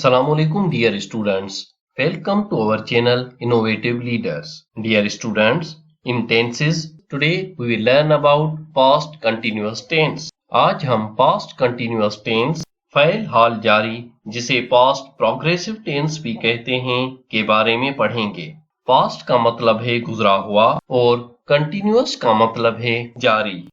Assalamu alaikum dear students. Welcome to our channel Innovative Leaders. Dear students, in tenses, today we will learn about past continuous tense. आज हम past continuous tense, fail हाल जारी जिसे past progressive tense भी कहते हैं के बारे में पढ़ेंगे। past का मतलब है गुजरा हुआ और continuous का मतलब है जारी।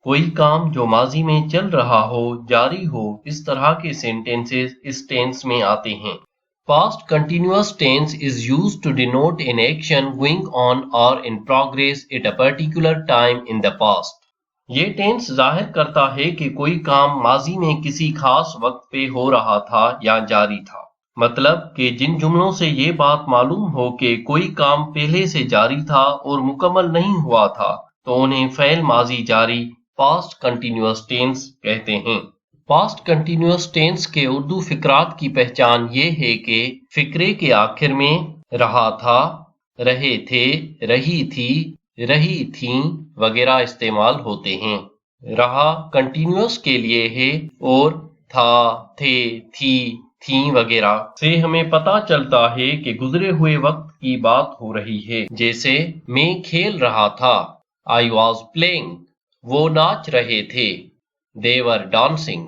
कोई काम जो माजी में चल रहा हो, जारी हो, इस तरह के सेंटेंसेस इस टेंस में आते हैं। Past continuous tense is used to denote an action going on or in progress at a particular time in the past. ये टेंस जाहिर करता है कि कोई काम माजी में किसी खास वक्त पे हो रहा था या जारी था। मतलब कि जिन जुमलों से ये बात मालूम हो कि कोई काम पहले से जारी था और मुकम्मल नहीं हुआ था, तो उन्हें फ़ेल माजी जारी पास्ट कंटिन्यूअस टेंस कहते हैं। पास्ट कंटिन्यूअस टेंस के उर्दू फकरात की पहचान ये है कि फिक्रे के आखिर में रहा था, रहे थे, रही थी, रही थीं वगैरह इस्तेमाल होते हैं। रहा कंटिन्यूअस के लिए है और था, थे, थीं वगैरह से हमें पता चलता है कि गुजरे हुए वक्त की बात हो रही है। जैसे मैं खेल रहा था, I was playing, वो नाच रहे थे, they were dancing।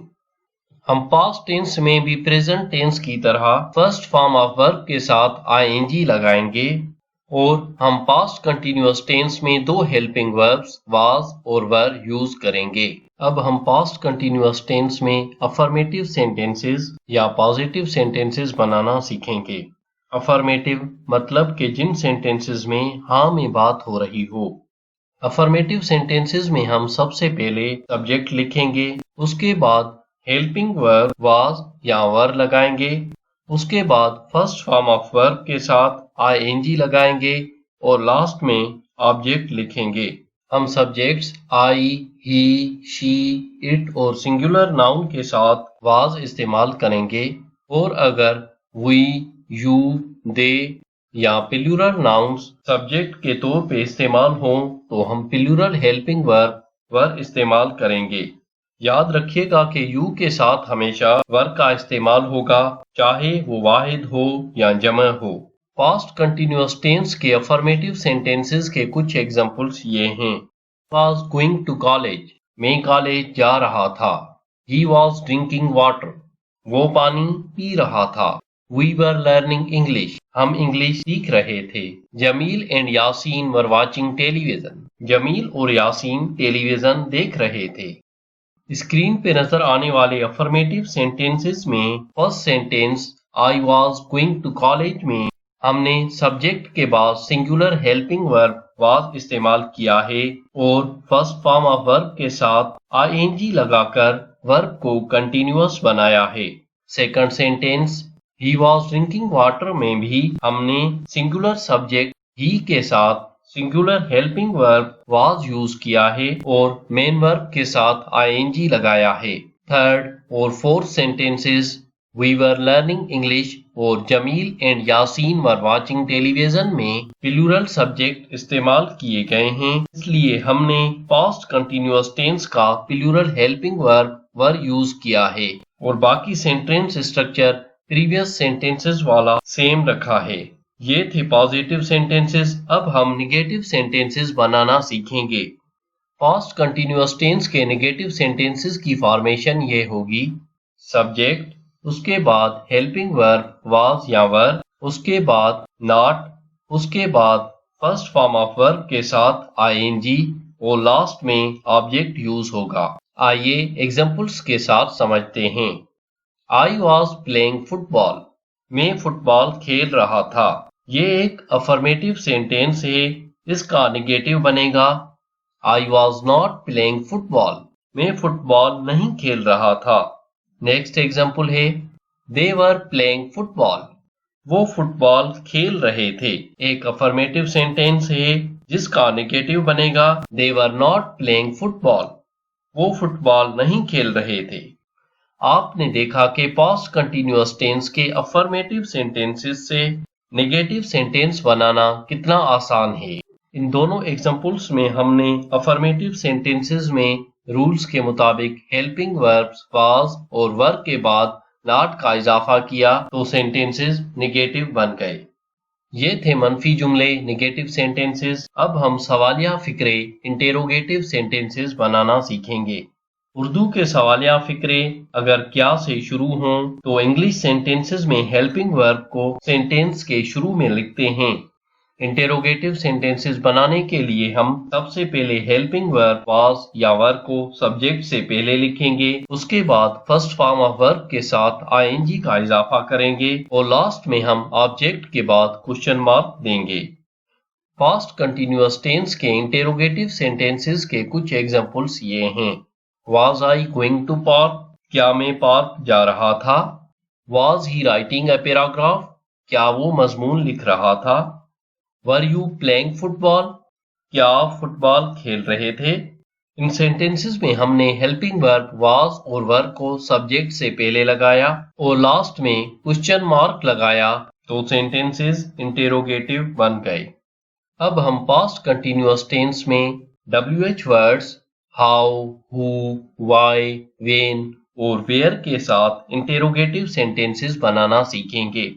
हम पास्ट टेंस में भी प्रेजेंट टेंस की तरह फर्स्ट फॉर्म ऑफ वर्ब के साथ ing लगाएंगे और हम पास्ट कंटिन्यूअस टेंस में दो हेल्पिंग वर्ब्स was और were यूज करेंगे। अब हम पास्ट कंटिन्यूअस टेंस में अफर्मेटिव सेंटेंसेस या पॉजिटिव सेंटेंसेस बनाना सीखेंगे। अफर्मेटिव मतलब कि जिन सेंटेंसेस में हाँ में बात हो रही हो। अफर्मेटिव सेंटेंसेस में हम सबसे पहले सब्जेक्ट लिखेंगे, उसके बाद हेल्पिंग वर्ब वाज या वर लगाएंगे, उसके बाद फर्स्ट फॉर्म ऑफ वर्ब के साथ ing लगाएंगे और लास्ट में ऑब्जेक्ट लिखेंगे। हम subjects I, he, she, it और सिंगुलर नाउन के साथ वाज इस्तेमाल करेंगे और अगर वी, यू, दे या प्लूरल नाउन्स सब्जेक्ट के तौर पे इस्तेमाल हों तो हम प्लूरल हेल्पिंग वर्ब वर इस्तेमाल करेंगे। याद रखिएगा कि यू के साथ हमेशा वर का इस्तेमाल होगा, चाहे वो वाहिद हो या जमा हो। पास्ट कंटिन्यूअस टेंस के अफर्मेटिव सेंटेंसेस के कुछ एग्जांपल्स ये हैं। was going to college, मैं कॉलेज जा रहा था। he was drinking water, वो पानी पी रहा था। we were learning English, हम इंग्लिश सीख रहे थे। Jameel and Yasin were watching television, Jameel और यासीन टेलीविजन देख रहे थे। स्क्रीन पे नजर आने वाले अफर्मेटिव सेंटेंसेस में first sentence I was going to college में हमने सब्जेक्ट के बाद सिंगुलर हेल्पिंग वर्ब वाज इस्तेमाल किया है और फर्स्ट फॉर्म ऑफ वर्ब के साथ ing लगाकर वर्ब को कंटिन्यूअस बनाया है। Second sentence he was drinking water में भी हमने सिंगुलर सब्जेक्ट ही के साथ singular helping verb was use किया है और मेन वर्ब के साथ ing लगाया है। थर्ड और fourth sentences we were learning English और Jamil and Yasin were watching television में प्लूरल सब्जेक्ट इस्तेमाल किए गए हैं, इसलिए हमने पास्ट कंटिन्यूअस टेंस का plural helping verb were use किया है और बाकी सेंटेंस स्ट्रक्चर प्रीवियस सेंटेंसेस वाला सेम रखा है। ये थे पॉजिटिव सेंटेंसेस। अब हम निगेटिव सेंटेंसेस बनाना सीखेंगे। पास्ट कंटिन्यूअस टेंस के निगेटिव सेंटेंसेस की फॉर्मेशन ये होगी, सब्जेक्ट, उसके बाद हेल्पिंग वर्ब वाज या वर, उसके बाद नॉट, उसके बाद फर्स्ट फॉर्म ऑफ वर्ब के साथ ing और लास्ट में ऑब्जेक्ट यूज होगा। आइए एग्जांपल्स के साथ समझते हैं। आई वॉज प्लेइंग फुटबॉल, मैं फुटबॉल खेल रहा था। ये एक अफर्मेटिव सेंटेंस है, इसका निगेटिव बनेगा I was not playing football, मैं फुटबॉल नहीं खेल रहा था। नेक्स्ट एग्जाम्पल है दे वर प्लेइंग फुटबॉल, वो फुटबॉल खेल रहे थे। एक अफर्मेटिव सेंटेंस है जिसका निगेटिव बनेगा दे वर नॉट प्लेइंग फुटबॉल, वो फुटबॉल नहीं खेल रहे थे। आपने देखा कि पास्ट कंटिन्यूअस टेंस के अफर्मेटिव सेंटेंसेस से नेगेटिव सेंटेंस बनाना कितना आसान है। इन दोनों एग्जांपल्स में हमने अफर्मेटिव सेंटेंसेस में रूल्स के मुताबिक हेल्पिंग वर्ब्स वाज और वर के बाद not का इजाफा किया तो सेंटेंसेस नेगेटिव बन गए। ये थे मनफी जुमले नेगेटिव सेंटेंसेस। अब हम सवालिया फिक्रे इंटेरोगेटिव सेंटेंसेस बनाना सीखेंगे। उर्दू के सवालिया फिक्रे अगर क्या से शुरू हों तो इंग्लिश सेंटेंसेस में हेल्पिंग वर्ब को सेंटेंस के शुरू में लिखते हैं। इंटेरोगेटिव सेंटेंसेस बनाने के लिए हम सबसे पहले हेल्पिंग वर्ब वाज या वर को सब्जेक्ट से पहले लिखेंगे, उसके बाद फर्स्ट फॉर्म ऑफ वर्ब के साथ आईएनजी का इजाफा करेंगे और लास्ट में हम ऑब्जेक्ट के बाद क्वेश्चन मार्क देंगे। पास्ट कंटिन्यूअस टेंस के इंटेरोगेटिव सेंटेंसेस के कुछ एग्जांपल्स ये हैं। Was I going to park, क्या मैं पार्क जा रहा था। Was he writing a paragraph, क्या वो मजमून लिख रहा था। वर यू प्लेइंग फुटबॉल, क्या आप फुटबॉल खेल रहे थे। इन सेंटेंसेस में हमने हेल्पिंग वर्ब वाज और वर को सब्जेक्ट से पहले लगाया और लास्ट में क्वेश्चन मार्क लगाया तो सेंटेंसेस इंटेरोगेटिव बन गए। अब हम पास्ट कंटिन्यूअस टेंस में WH words how, who, why, when और वेयर के साथ इंटेरोगेटिव सेंटेंसेस बनाना सीखेंगे।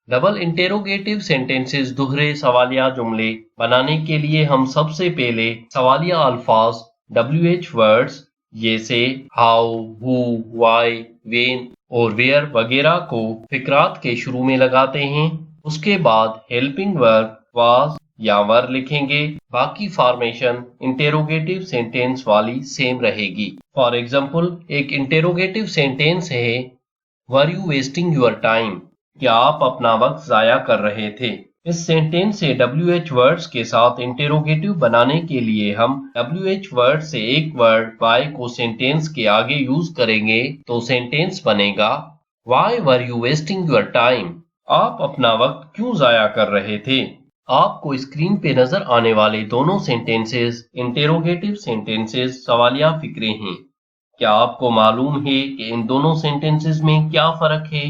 डबल इंटेरोगेटिव सेंटेंसेस दोहरे सवालिया जुमले बनाने के लिए हम सबसे पहले सवालिया अल्फाज WH वर्ड्स जैसे हाउ, हु, व्हाई, व्हेन और वेयर वगैरह को फिकरात के शुरू में लगाते हैं। उसके बाद हेल्पिंग वर्ब वाज या वर लिखेंगे। बाकी फॉर्मेशन इंटेरोगेटिव सेंटेंस वाली सेम रहेगी। फॉर एग्जाम्पल एक इंटेरोगेटिव सेंटेंस है were you wasting your time, क्या आप अपना वक्त जाया कर रहे थे। इस सेंटेंस से WH वर्ड्स के साथ इंटेरोगेटिव बनाने के लिए हम WH वर्ड से एक वर्ड वाई को सेंटेंस के आगे यूज करेंगे तो सेंटेंस बनेगा why were you wasting your time, आप अपना वक्त क्यों जाया कर रहे थे। आपको स्क्रीन पे नजर आने वाले दोनों सेंटेंसेस इंटेरोगेटिव सेंटेंसेस सवालिया फिक्रे हैं। क्या आपको मालूम है कि इन दोनों सेंटेंसेस में क्या फर्क है।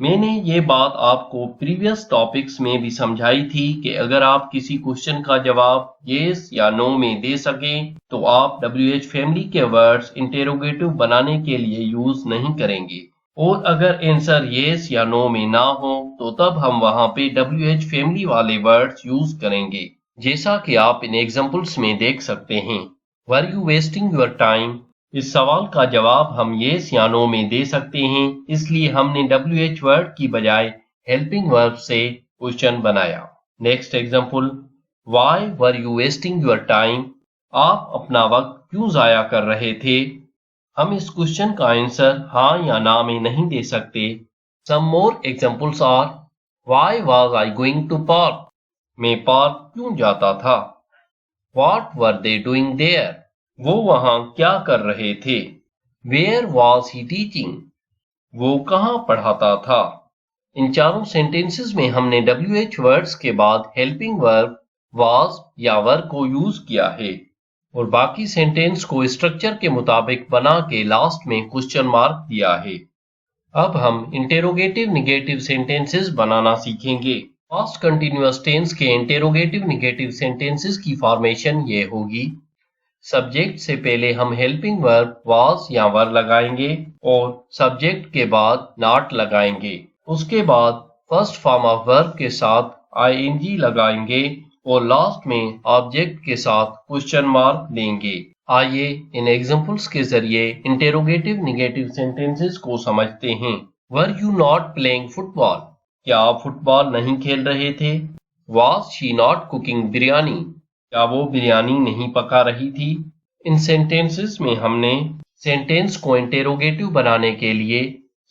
मैंने ये बात आपको प्रीवियस टॉपिक्स में भी समझाई थी कि अगर आप किसी क्वेश्चन का जवाब येस या नो में दे सकें तो आप WH फैमिली के वर्ड्स इंटेरोगेटिव बनाने के लिए यूज नहीं करेंगे और अगर आंसर येस या नो में ना हो तो तब हम वहां पे WH फैमिली वाले वर्ड्स यूज करेंगे, जैसा कि आप इन एग्जांपल्स में देख सकते हैं। Were you wasting your time, इस सवाल का जवाब हम येस या नो में दे सकते हैं, इसलिए हमने WH वर्ड की बजाय हेल्पिंग वर्ब से क्वेश्चन बनाया। Next example, why were you wasting your time, आप अपना वक्त क्यों जाया कर रहे थे। हम इस क्वेश्चन का आंसर हाँ या ना में नहीं दे सकते। Some more examples are why was I going to park, मैं पार्क क्यों जाता था। What were they doing there, वो वहां क्या कर रहे थे। वेयर वॉज ही टीचिंग, वो कहाँ पढ़ाता था। इन चारों सेंटेंसेस में हमने WH वर्ड्स के बाद हेल्पिंग वर्ब वाज या वर को यूज किया है और बाकी सेंटेंस को स्ट्रक्चर के मुताबिक बना के लास्ट में क्वेश्चन मार्क दिया है। अब हम इंटेरोगेटिव नेगेटिव सेंटेंसेस बनाना सीखेंगे। पास्ट कंटिन्यूअस टेंस के इंटेरोगेटिव नेगेटिव सेंटेंसेस की फॉर्मेशन ये होगी। सब्जेक्ट से पहले हम हेल्पिंग वर्ब वाज या वर लगाएंगे और सब्जेक्ट के बाद नॉट लगाएंगे। उसके बाद फर्स्ट फॉर्म ऑफ वर्ब के साथ ing लगाएंगे और लास्ट में ऑब्जेक्ट के साथ क्वेश्चन मार्क देंगे। आइए इन एग्जांपल्स के जरिए इंटेरोगेटिव नेगेटिव सेंटेंसेस को समझते हैं। Were you not playing football, क्या आप फुटबॉल नहीं खेल रहे थे। Was she not cooking biryani, क्या वो बिरयानी नहीं पका रही थी। इन सेंटेंसेस में हमने सेंटेंस को इंटेरोगेटिव बनाने के लिए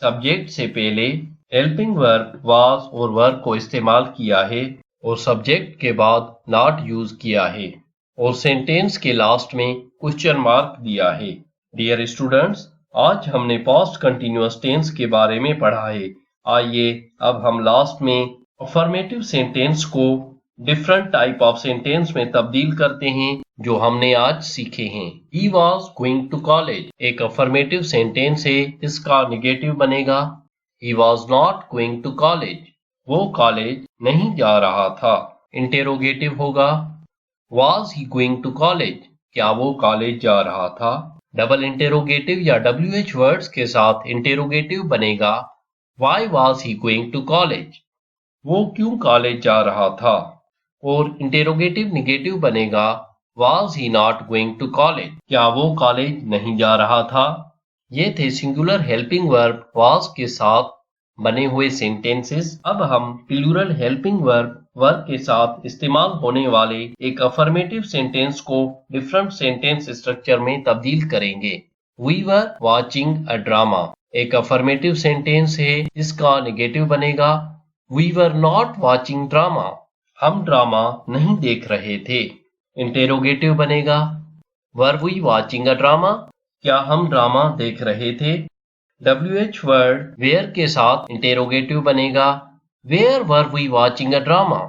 सब्जेक्ट से पहले हेल्पिंग वर्ब वाज और वर्ब को इस्तेमाल किया है और सब्जेक्ट के बाद नॉट यूज किया है और सेंटेंस के लास्ट में क्वेश्चन मार्क दिया है। डियर स्टूडेंट्स, आज हमने पास्ट कंटिन्यूअस टेंस के बारे में पढ़ा है। आइए अब हम लास्ट में अफर्मेटिव सेंटेंस को डिफरेंट टाइप ऑफ सेंटेंस में तब्दील करते हैं जो हमने आज सीखे हैं। He was going to college एक अफर्मेटिव सेंटेंस है, इसका नेगेटिव बनेगा He was not going to college, वो कॉलेज नहीं जा रहा था। इंटेरोगेटिव होगा Was he going to college, क्या वो कॉलेज जा रहा था। डबल इंटेरोगेटिव या WH वर्ड्स के साथ इंटेरोगेटिव बनेगा Why was he going to college? वो क्यों कॉलेज जा रहा था? और इंटेरोगेटिव निगेटिव बनेगा Was he not going to college? क्या वो कॉलेज नहीं जा रहा था? ये थे सिंगुलर हेल्पिंग वर्ब was के साथ बने हुए सेंटेंसेस। अब हम प्लूरल हेल्पिंग वर्ब के साथ इस्तेमाल होने वाले एक अफर्मेटिव सेंटेंस को डिफरेंट सेंटेंस स्ट्रक्चर में तब्दील करेंगे। We were watching a drama एक अफर्मेटिव सेंटेंस है, इसका नेगेटिव बनेगा We were not watching drama हम ड्रामा नहीं देख रहे थे। इंटेरोगेटिव बनेगा Were we watching a drama क्या हम ड्रामा देख रहे थे। WH वर्ड where के साथ इंटेरोगेटिव बनेगा Where were we watching a drama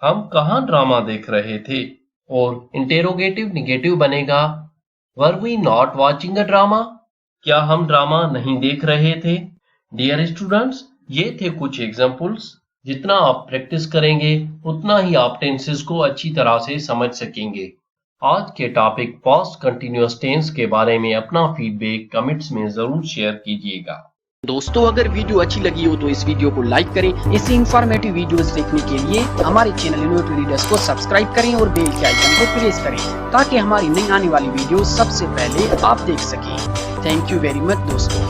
हम कहाँ ड्रामा देख रहे थे। और इंटेरोगेटिव निगेटिव बनेगा Were we not watching a drama क्या हम ड्रामा नहीं देख रहे थे। डियर स्टूडेंट्स, ये थे कुछ एग्जाम्पल्स। जितना आप प्रैक्टिस करेंगे उतना ही आप टेंसेस को अच्छी तरह से समझ सकेंगे। आज के टॉपिक पास्ट कंटिन्यूअस टेंस के बारे में अपना फीडबैक कमेंट्स में जरूर शेयर कीजिएगा। दोस्तों, अगर वीडियो अच्छी लगी हो तो इस वीडियो को लाइक करें। ऐसे इंफॉर्मेटिव वीडियोस देखने के लिए हमारे चैनल इनोवेटिव लीडर्स को सब्सक्राइब करें और बेल के आइकन को प्रेस करें ताकि हमारी नई आने वाली वीडियो सबसे पहले आप देख सकें। थैंक यू वेरी मच दोस्तों।